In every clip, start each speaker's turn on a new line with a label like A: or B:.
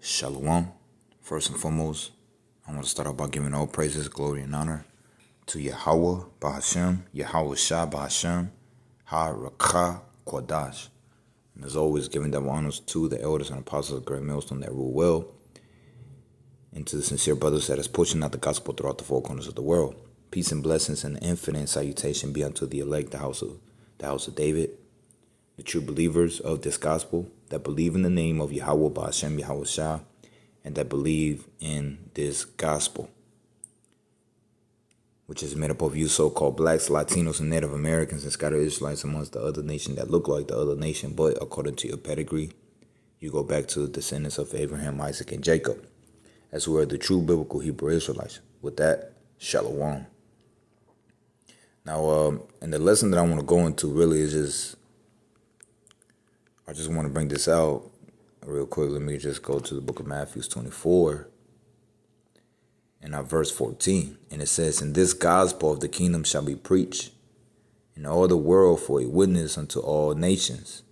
A: Shalom. First and foremost, I want to start out by giving all praises, glory, and honor to Yahweh Bahashem, Yahweh Shah Bahashem, Ha-Rakha Kwadash. And as always, giving double honors to the elders and apostles of Great Millstone that rule well, and to the sincere brothers that is pushing out the gospel throughout the four corners of the world. Peace and blessings and infinite salutation be unto the elect, the house of David, the true believers of this gospel that believe in the name of Yahweh Bahashem, Yahweh Shah, and that believe in this gospel, which is made up of you so-called blacks, Latinos, and Native Americans, and scattered Israelites amongst the other nation that look like the other nation, but according to your pedigree, you go back to the descendants of Abraham, Isaac, and Jacob, as we are the true biblical Hebrew Israelites. With that, Shalom. Now, and the lesson that I want to go into really is I just want to bring this out real quick. Let me just go to the book of Matthew 24 and verse 14. And it says, "And this gospel of the kingdom shall be preached in all the world for a witness unto all nations.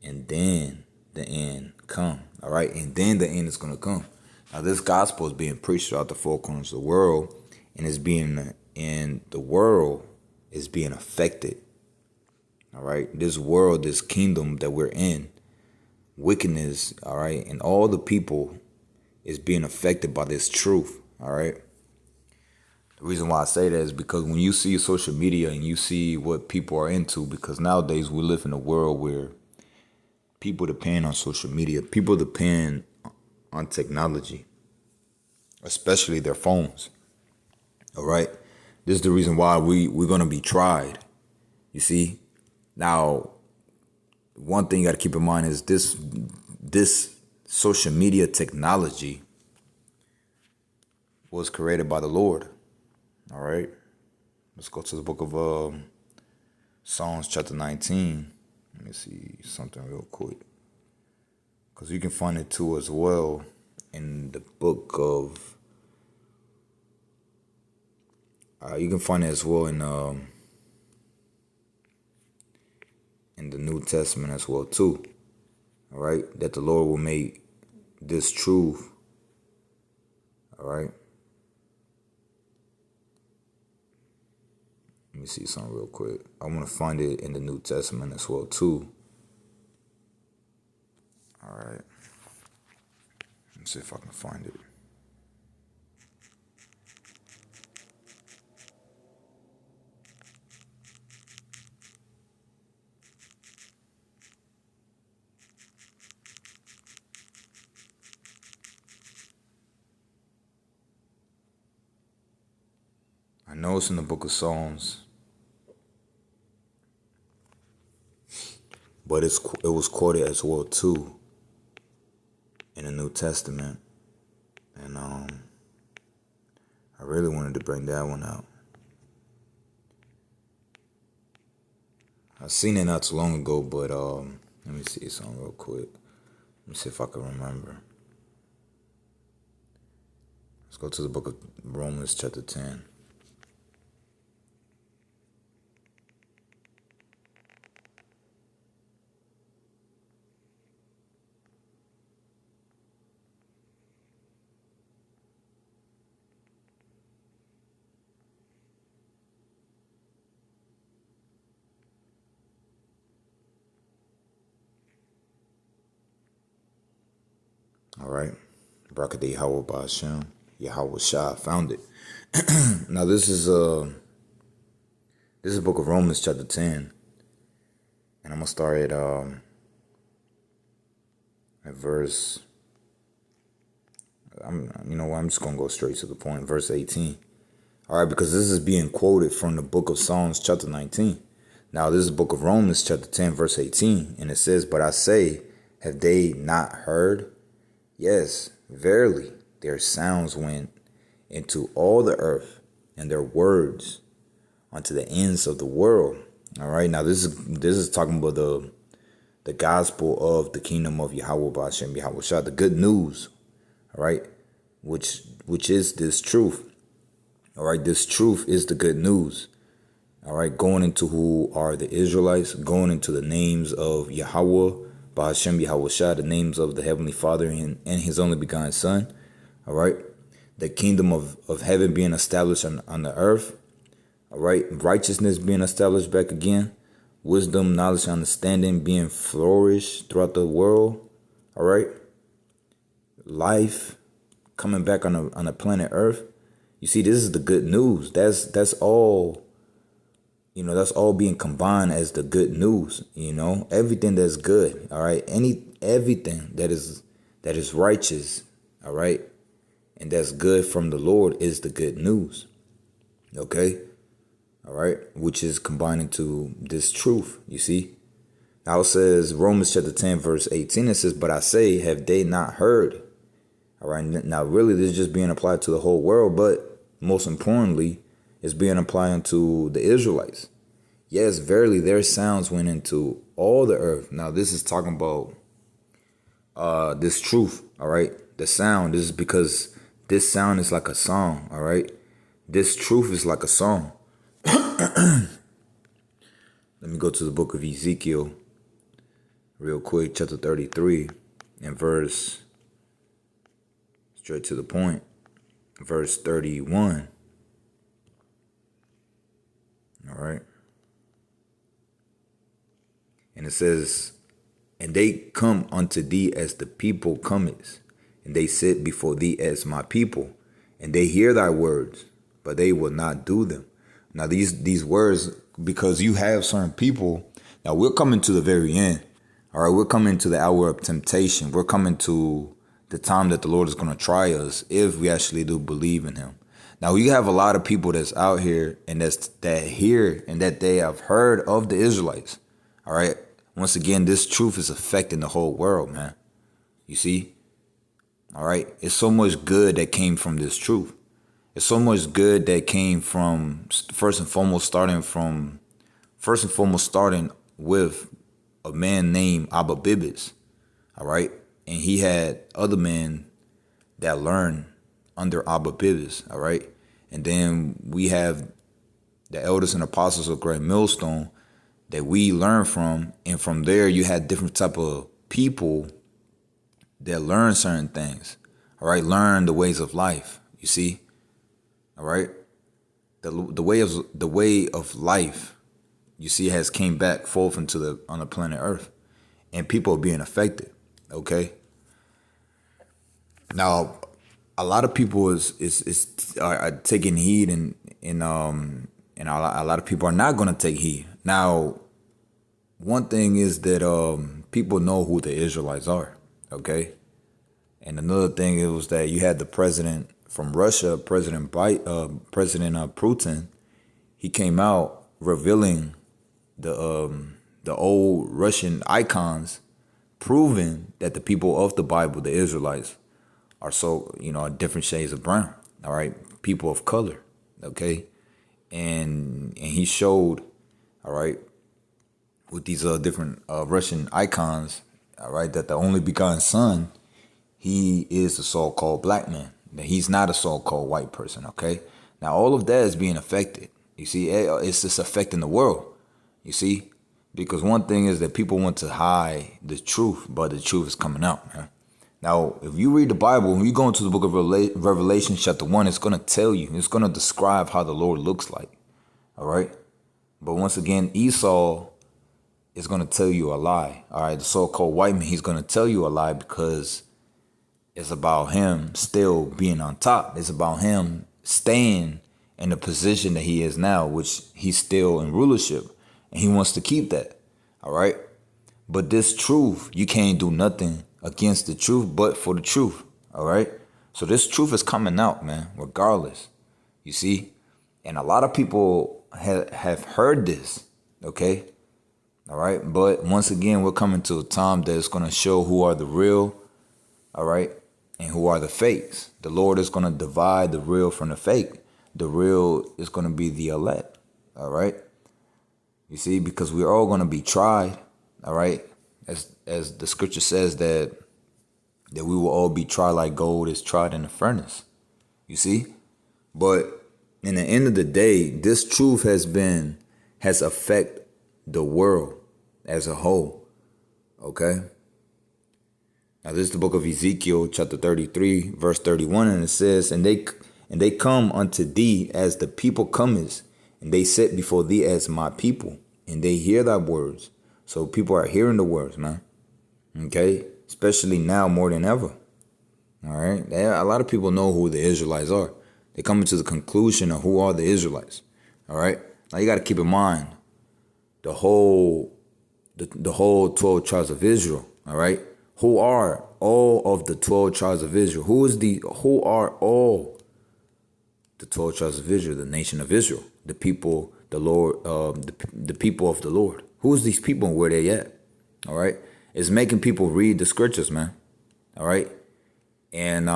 A: And then the end come." All right. And then the end is going to come. Now, this gospel is being preached throughout the four corners of the world, and it's being in the world is being affected. All right. This world, this kingdom that we're in, wickedness, all right, and all the people is being affected by this truth. All right. The reason why I say that is because when you see social media and you see what people are into, because nowadays we live in a world where people depend on social media, people depend on technology, especially their phones. All right. This is the reason why we're going to be tried. You see, now, one thing you got to keep in mind is this social media technology was created by the Lord. All right. Let's go to the book of Psalms chapter 19. Let me see something real quick, because you can find it too as well in the book of you can find it as well in the New Testament as well too. All right, that the Lord will make this truth. All right. Let me see something real quick. I want to find it in the New Testament as well too. All right. Let's see if I can find it. I know it's in the book of Psalms, but it was quoted as well too in the New Testament, and I really wanted to bring that one out. I seen it not too long ago, but let me see something real quick. Let me see if I can remember. Let's go to the book of Romans chapter 10. All right. Barakadi Yahweh Bahashem, Yahweh Shah found it. Now this is the book of Romans chapter 10. And I'm gonna start at verse I'm just gonna go straight to the point, verse 18. All right, because this is being quoted from the book of Psalms chapter 19. Now this is the book of Romans chapter 10, verse 18, and it says, "But I say, have they not heard? Yes, verily, their sounds went into all the earth, and their words unto the ends of the world." All right. Now this is talking about the gospel of the kingdom of Yahweh Bahashem, Yahweh Shah, the good news. All right, which is this truth. All right, this truth is the good news. All right, going into who are the Israelites, going into the names of Yahweh by Hashem Yahushua, the names of the Heavenly Father and his only begotten Son. All right. The kingdom of heaven being established on the earth. All right. Righteousness being established back again. Wisdom, knowledge, understanding being flourished throughout the world. All right. Life coming back on the planet Earth. You see, this is the good news. That's all. You know, that's all being combined as the good news. You know, everything that's good. All right. Everything that is righteous. All right. And that's good from the Lord is the good news. Okay. All right. Which is combined into this truth. You see. Now it says Romans chapter 10 verse 18. It says, but I say, have they not heard? All right. Now really this is just being applied to the whole world. But most importantly, it's being applied to the Israelites. Yes, verily their sounds went into all the earth. Now this is talking about this truth. All right. The sound. This is because this sound is like a song, all right? This truth is like a song. Let me go to the book of Ezekiel real quick, chapter 33, and verse, straight to the point, verse 31. All right? And it says, and they come unto thee as the people cometh, and they sit before thee as my people, and they hear thy words, but they will not do them. Now these words, because you have certain people, now we're coming to the very end. All right, we're coming to the hour of temptation. We're coming to the time that the Lord is going to try us if we actually do believe in him. Now you have a lot of people that's out here and that hear and that they have heard of the Israelites. All right. Once again, this truth is affecting the whole world, man. You see? All right. It's so much good that came from this truth. It's so much good that came from first and foremost starting with a man named Abba Bibis. All right. And he had other men that learned under Abba Bibis. All right. And then we have the elders and apostles of Great Millstone that we learn from. And from there, you had different type of people that learn certain things. All right. Learn the ways of life. You see. All right. The way of life, you see, has came back forth on the planet Earth, and people are being affected. Okay. Now, a lot of people are taking heed, and a lot of people are not going to take heed. Now, one thing is that people know who the Israelites are. Okay. And another thing was that you had the president from Russia, President Putin. He came out revealing the old Russian icons, proving that the people of the Bible, the Israelites, are so, different shades of brown. All right, people of color. Okay, and he showed, all right, with these different Russian icons, all right, that the only begotten Son, he is the so-called black man. That he's not a so-called white person. Okay, now all of that is being affected. You see, it's just affecting the world. You see, because one thing is that people want to hide the truth, but the truth is coming out, man. Now, if you read the Bible, when you go into the book of Revelation chapter 1, it's going to tell you, it's going to describe how the Lord looks like. All right. But once again, Esau is going to tell you a lie. All right. The so-called white man, he's going to tell you a lie because it's about him still being on top. It's about him staying in the position that he is now, which he's still in rulership. And he wants to keep that. All right. But this truth, you can't do nothing against the truth, but for the truth. All right. So this truth is coming out, man, regardless. You see, and a lot of people have heard this. OK. All right. But once again, we're coming to a time that is going to show who are the real. All right. And who are the fakes. The Lord is going to divide the real from the fake. The real is going to be the elect. All right. You see, because we're all going to be tried. All right. As the scripture says that we will all be tried like gold is tried in the furnace. You see. But in the end of the day, this truth has affected the world as a whole. OK. Now this is the book of Ezekiel, chapter 33, verse 31, and it says, And they come unto thee as the people cometh, and they sit before thee as my people, and they hear thy words. So people are hearing the words, man. Okay? Especially now more than ever. All right? A lot of people know who the Israelites are. They come to the conclusion of who are the Israelites. All right? Now you got to keep in mind the whole 12 tribes of Israel. All right? Who are all of the 12 tribes of Israel? Who are all the 12 tribes of Israel, the nation of Israel, the people, the Lord, the people of the Lord? Who's these people and where they at? All right? It's making people read the scriptures, man. All right? And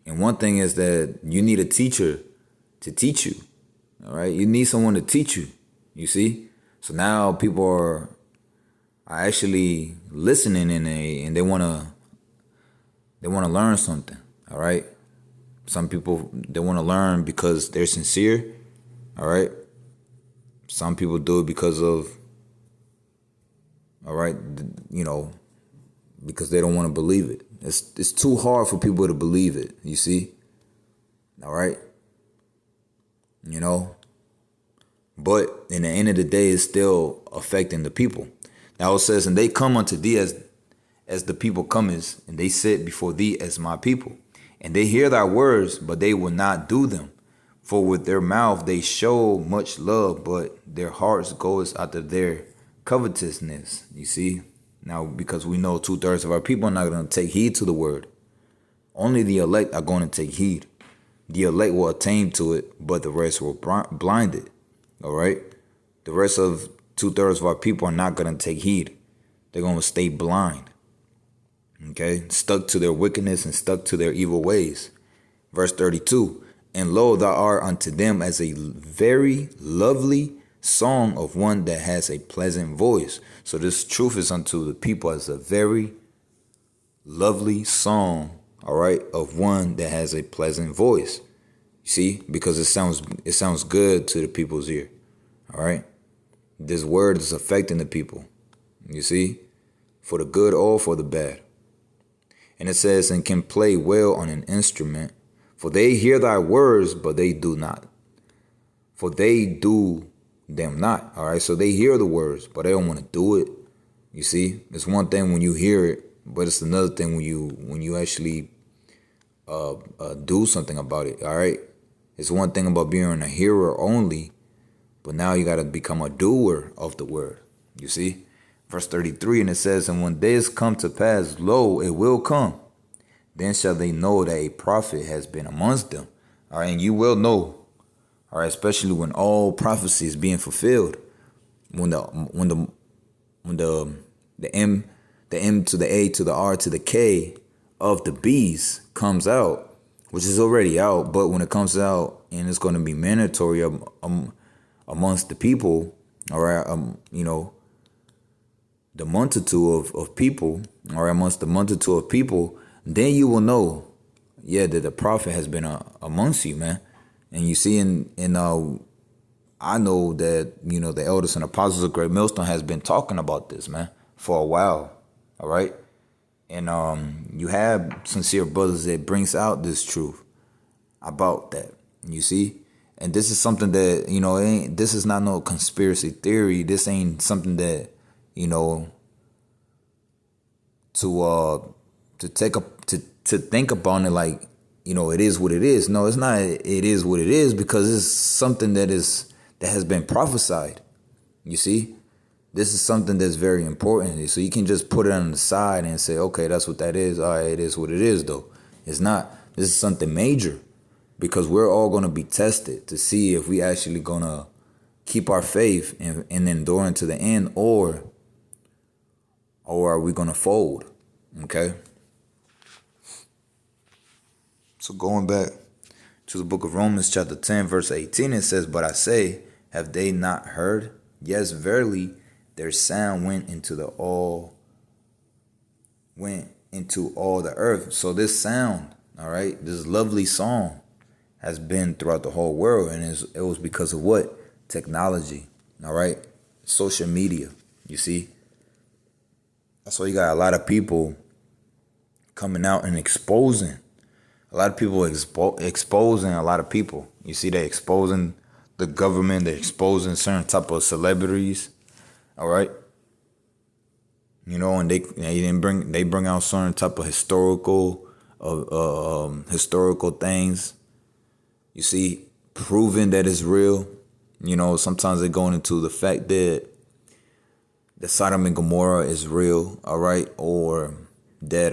A: one thing is that you need a teacher to teach you. All right? You need someone to teach you. You see? So now people are actually listening and they wanna learn something. All right? Some people, they want to learn because they're sincere. All right? Some people do it because of, all right, because they don't want to believe it. It's too hard for people to believe it, you see? All right? But in the end of the day, it's still affecting the people. Now it says, and they come unto thee as the people cometh, and they sit before thee as my people. And they hear thy words, but they will not do them. For with their mouth they show much love, but their hearts goes after their covetousness. You see? Now, because we know 2/3 of our people are not going to take heed to the word. Only the elect are going to take heed. The elect will attain to it, but the rest will blinded. All right? The rest of 2/3 of our people are not going to take heed. They're going to stay blind. Okay? Stuck to their wickedness and stuck to their evil ways. Verse 32. And lo, thou art unto them as a very lovely song of one that has a pleasant voice. So this truth is unto the people as a very lovely song, all right, of one that has a pleasant voice. You see, because it sounds good to the people's ear. All right. This word is affecting the people. You see, for the good or for the bad. And it says, and can play well on an instrument, for they hear thy words, but they do not. For they do them not. All right. So they hear the words, but they don't want to do it. You see, it's one thing when you hear it, but it's another thing when you actually do something about it. All right. It's one thing about being a hearer only, but now you got to become a doer of the word. You see, verse 33, and it says, and when days come to pass, lo, it will come. Then shall they know that a prophet has been amongst them. All right. And you will know. All right. Especially when all prophecy is being fulfilled. When the M to the A to the R to the K of the beast comes out, which is already out, but when it comes out and it's going to be mandatory amongst the people, all right, the multitude of people, all right, amongst the multitude of people, then you will know, yeah, that the prophet has been amongst you, man. And you see, I know that, the elders and apostles of Great Millstone has been talking about this, man, for a while, all right? And you have sincere brothers that brings out this truth about that, you see? And this is something that, this is not no conspiracy theory. This ain't something that, to think about it like, it is what it is. No, it's not. It is what it is because it's something that has been prophesied. You see, this is something that's very important. So you can just put it on the side and say, okay, that's what that is. All right, it is what it is, though. It's not. This is something major because we're all going to be tested to see if we actually going to keep our faith and endure to the end, or are we going to fold? Okay. So going back to the book of Romans chapter 10, verse 18, it says, but I say, have they not heard? Yes, verily, their sound went into all the earth. So this sound, all right, this lovely song has been throughout the whole world. And it was because of what? Technology, all right? Social media, you see? That's why you got a lot of people coming out and exposing. A lot of people exposing a lot of people. You see, they exposing the government. They're exposing certain type of celebrities. All right. You know, and they bring out certain type of historical things. You see, proving that it's real. You know, sometimes they're going into the fact that the Sodom and Gomorrah is real. All right, or that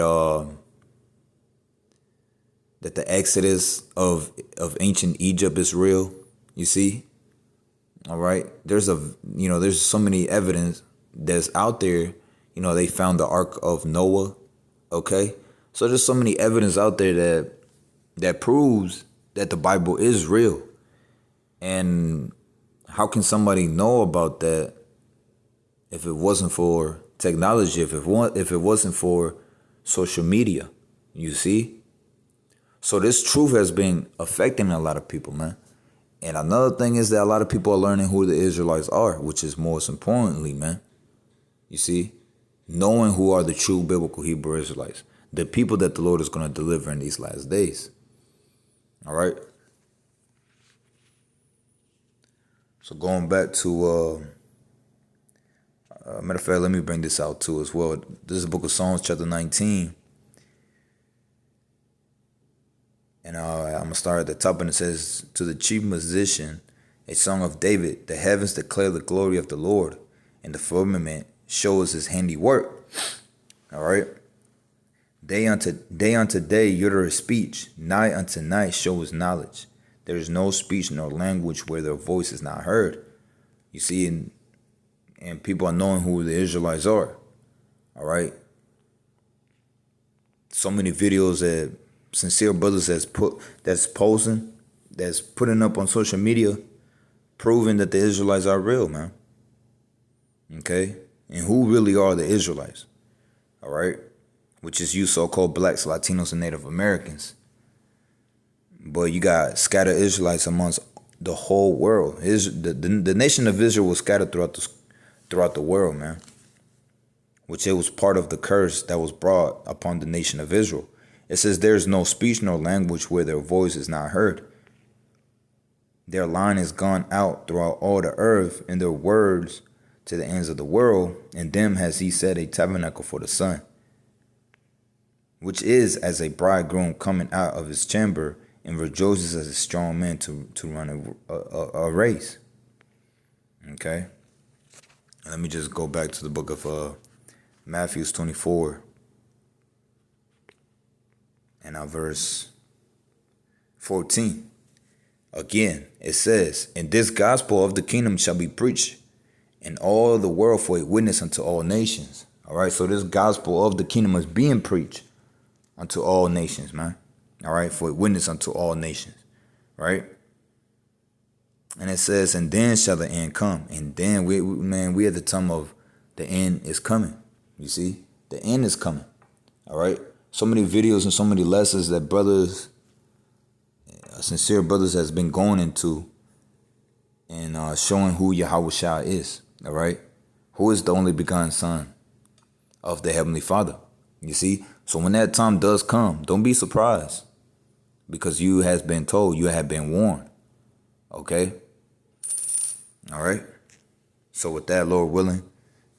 A: that the Exodus of ancient Egypt is real. You see, all right. There's so many evidence that's out there. You know, they found the Ark of Noah. Okay, so there's so many evidence out there that proves that the Bible is real. And how can somebody know about that if it wasn't for technology? If it wasn't for social media? You see. So this truth has been affecting a lot of people, man. And another thing is that a lot of people are learning who the Israelites are, which is most importantly, man. You see, knowing who are the true biblical Hebrew Israelites, the people that the Lord is going to deliver in these last days. All right. So going back to, matter of fact, let me bring this out too as well. This is the book of Psalms, chapter 19. And I'm going to start at the top, and it says, to the chief musician, a song of David, the heavens declare the glory of the Lord, and the firmament shows his handiwork. All right. Day unto day uttereth speech, night unto night shows knowledge. There is no speech nor language where their voice is not heard. You see, and people are knowing who the Israelites are. All right. So many videos that sincere brothers that's posting, that's putting up on social media, proving that the Israelites are real, man. Okay? And who really are the Israelites? All right? Which is you so-called blacks, Latinos, and Native Americans. But you got scattered Israelites amongst the whole world. The nation of Israel was scattered throughout the world, man. Which it was part of the curse that was brought upon the nation of Israel. It says there's no speech nor language where their voice is not heard. Their line is gone out throughout all the earth, and their words to the ends of the world. And them has he set a tabernacle for the sun, which is as a bridegroom coming out of his chamber, and rejoices as a strong man to run a race. Okay. Let me just go back to the book of Matthew 24. And now verse 14. Again, it says, and this gospel of the kingdom shall be preached in all the world for a witness unto all nations. All right. So this gospel of the kingdom is being preached unto all nations, man. All right. For a witness unto all nations. Right. And it says, and then shall the end come. And then we at the time of the end is coming. You see, the end is coming. All right. So many videos and so many lessons that brothers, sincere brothers, has been going into and showing who Yahushua is. All right. Who is the only begotten son of the Heavenly Father. You see. So when that time does come, don't be surprised, because you have been told, you have been warned. Okay. All right. So with that, Lord willing,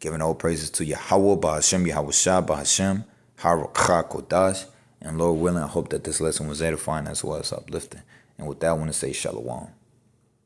A: giving all praises to Yahweh, Ba'Hashem, Yahushua, Ba'Hashem, Harakha Kodash. And Lord willing, I hope that this lesson was edifying as well as uplifting. And with that, I want to say Shalom.